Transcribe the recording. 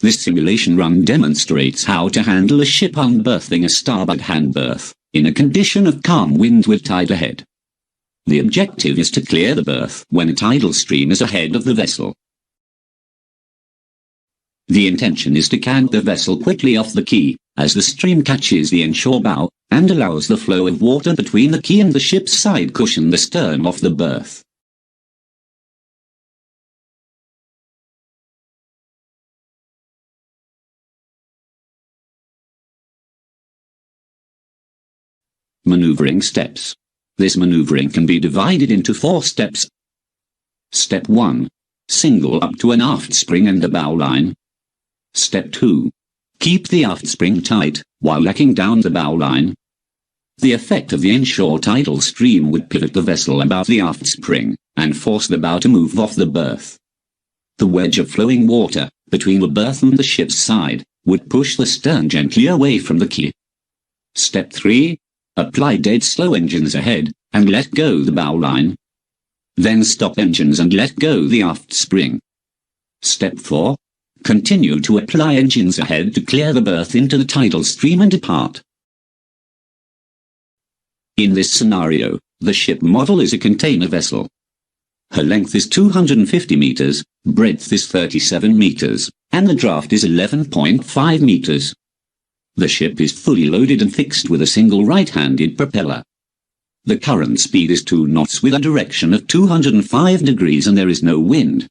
This simulation run demonstrates how to handle a ship unberthing a starboard hand berth, in a condition of calm wind with tide ahead. The objective is to clear the berth when a tidal stream is ahead of the vessel. The intention is to cant the vessel quickly off the quay, as the stream catches the inshore bow, and allows the flow of water between the quay and the ship's side cushion the stern off the berth. Maneuvering steps. This maneuvering can be divided into 4 steps. Step 1. Single up to an aft spring and a bow line. Step 2. Keep the aft spring tight, while letting down the bow line. The effect of the inshore tidal stream would pivot the vessel above the aft spring, and force the bow to move off the berth. The wedge of flowing water, between the berth and the ship's side, would push the stern gently away from the quay. Step 3. Apply dead slow engines ahead, and let go the bow line. Then stop engines and let go the aft spring. Step 4. Continue to apply engines ahead to clear the berth into the tidal stream and depart. In this scenario, the ship model is a container vessel. Her length is 250 meters, breadth is 37 meters, and the draft is 11.5 meters. The ship is fully loaded and fixed with a single right-handed propeller. The current speed is 2 knots with a direction of 205 degrees and there is no wind.